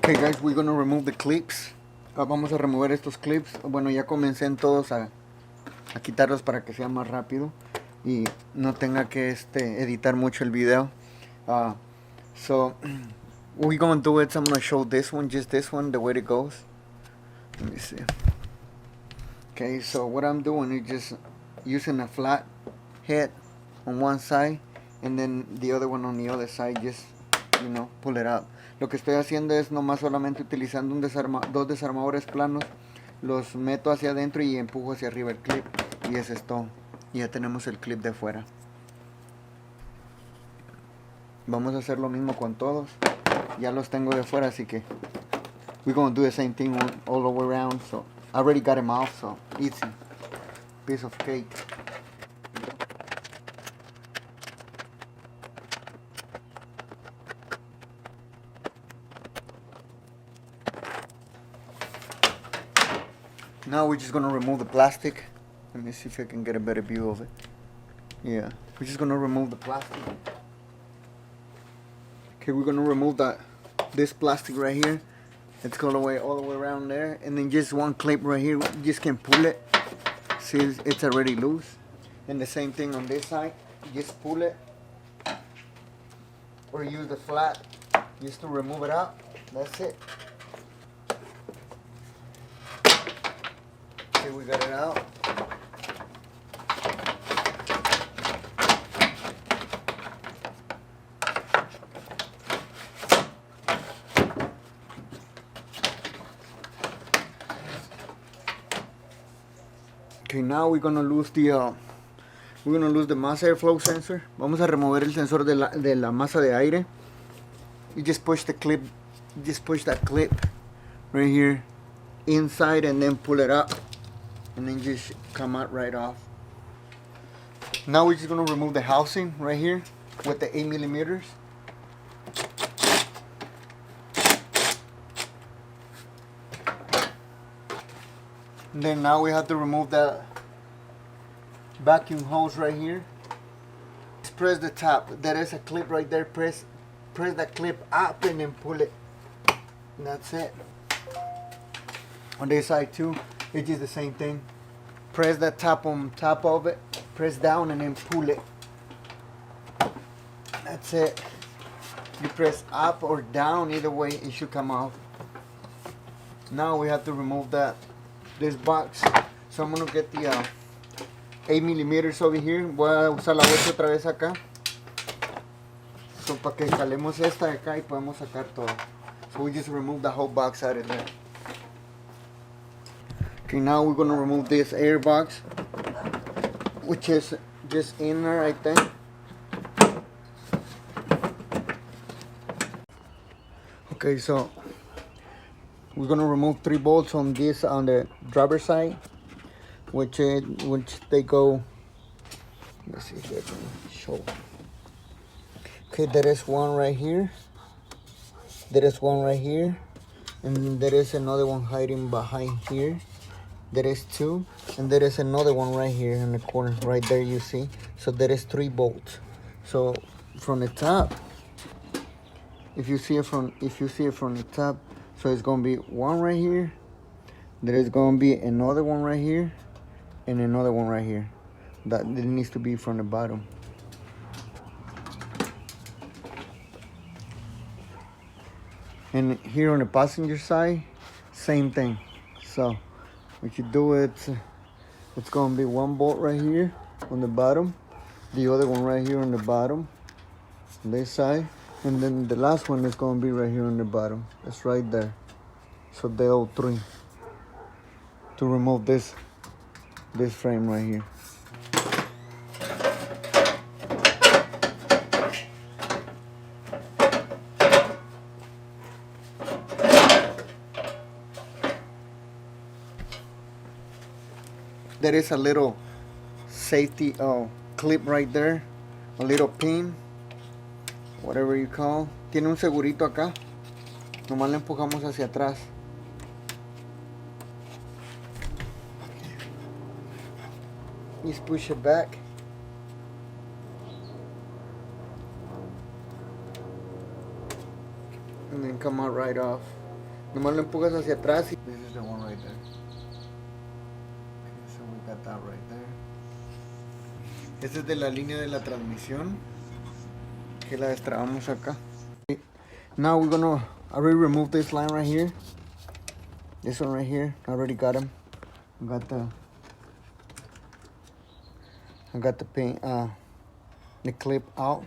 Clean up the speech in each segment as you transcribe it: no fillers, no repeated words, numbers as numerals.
Okay guys, we're gonna remove the clips. Vamos a remover estos clips. Bueno, ya comencé en todos a quitarlos para que sea más rápido y no tenga que editar mucho el video. So what we're gonna do is I'm gonna show this one, just this one, the way it goes. Let me see. Okay, so what I'm doing is just using a flat head on one side and then the other one on the other side, just, you know, pull it out. Lo que estoy haciendo es nomás solamente utilizando dos desarmadores planos, los meto hacia adentro y empujo hacia arriba el clip, y eso es todo. Y ya tenemos el clip de fuera. Vamos a hacer lo mismo con todos. Ya los tengo de fuera, así que we're gonna do the same thing all the way around. So I already got them off, so easy, piece of cake. Now we're just gonna remove the plastic. Let me see if I can get a better view of it. Yeah, we're just gonna remove the plastic. Okay, we're gonna remove this plastic right here. It's all the way around there, and then just one clip right here. You just can pull it. See, it's already loose. And the same thing on this side. Just pull it, or use the flat just to remove it out. That's it. Okay, we got it out. Okay, now we're gonna lose the mass airflow sensor. Vamos a remover el sensor de la masa de aire. You just push the clip, that clip right here inside and then pull it up, and then just come out right off. Now we're just gonna remove the housing right here with the 8 millimeters. And then now we have to remove the vacuum hose right here. Just press the top. There is a clip right there. Press that clip up and then pull it. And that's it. On this side too, it's just the same thing. Press that top on top of it. Press down and then pull it. That's it. You press up or down, either way it should come off. Now we have to remove this box. So I'm gonna get the 8 millimeters over here. Voy a usar la 8 otra vez acá. So para que jalemos esta de acá y podemos sacar todo. So we just remove the whole box out of there. Okay, now we're gonna remove this air box, which is just in there right there. Okay, so we're gonna remove 3 bolts on the driver's side, which they go. Let's see if I can show. Okay, there is one right here. There is one right here, and there is another one hiding behind here. There is 2, and there is another one right here in the corner, right there. You see. So there is 3 bolts. So from the top, if you see it from the top. So it's gonna be one right here. There is gonna be another one right here, and another one right here. That needs to be from the bottom. And here on the passenger side, same thing. So what you do, it's gonna be one bolt right here on the bottom, the other one right here on the bottom, on this side. And then the last one is going to be right here on the bottom. It's right there. So there are 3 to remove this frame right here. There is a little safety clip right there, a little pin, whatever you call. Tiene un segurito acá. Nomás le empujamos hacia atrás. Just push it back. And then come out right off. Nomás lo empujas hacia atrás. This is the one right there. Okay, so we got that right there. Este es de la línea de la transmisión. Que la destrabamos acá. Okay. Now we're gonna already remove this line right here. This one right here. I already got him. I got the paint, the clip out.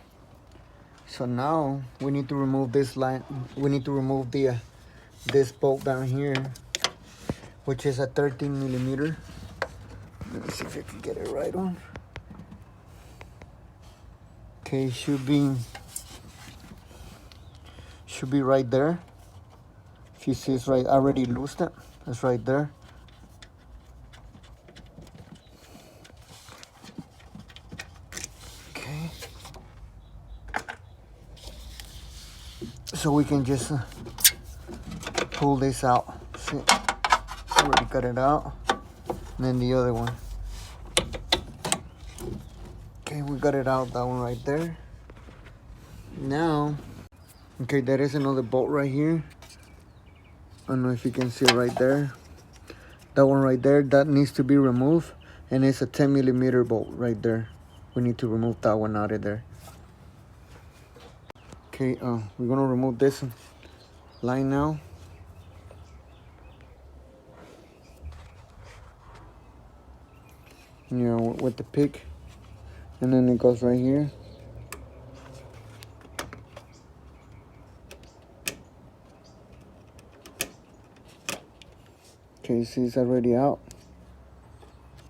So now we need to remove this line. We need to remove the this bolt down here, which is a 13 millimeter. Let me see if I can get it right on. Okay, should be right there. If you see, it's right. I already loosed it. It's right there. Okay. So we can just pull this out. See, already cut it out. And then the other one. Okay, we got it out. That one right there. Now, okay, there is another bolt right here. I don't know if you can see it right there. That one right there, that needs to be removed. And it's a 10 millimeter bolt right there. We need to remove that one out of there. Okay, we're gonna remove this line now. You know, with the pick. And then it goes right here. Okay, see, it's already out.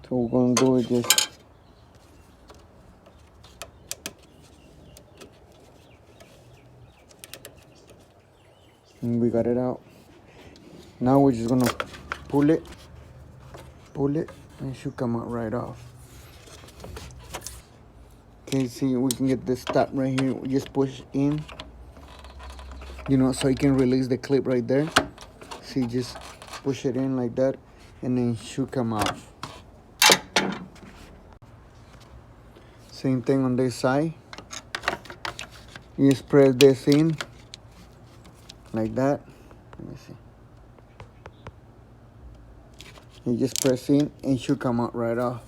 So what we're gonna do is just and we got it out. Now we're just gonna pull it, and it should come out right off. Okay, see, we can get this stop right here. We just push in, you know, so you can release the clip right there. See, just push it in like that, and then it should come off. Same thing on this side. You just press this in like that. Let me see. You just press in and it should come out right off.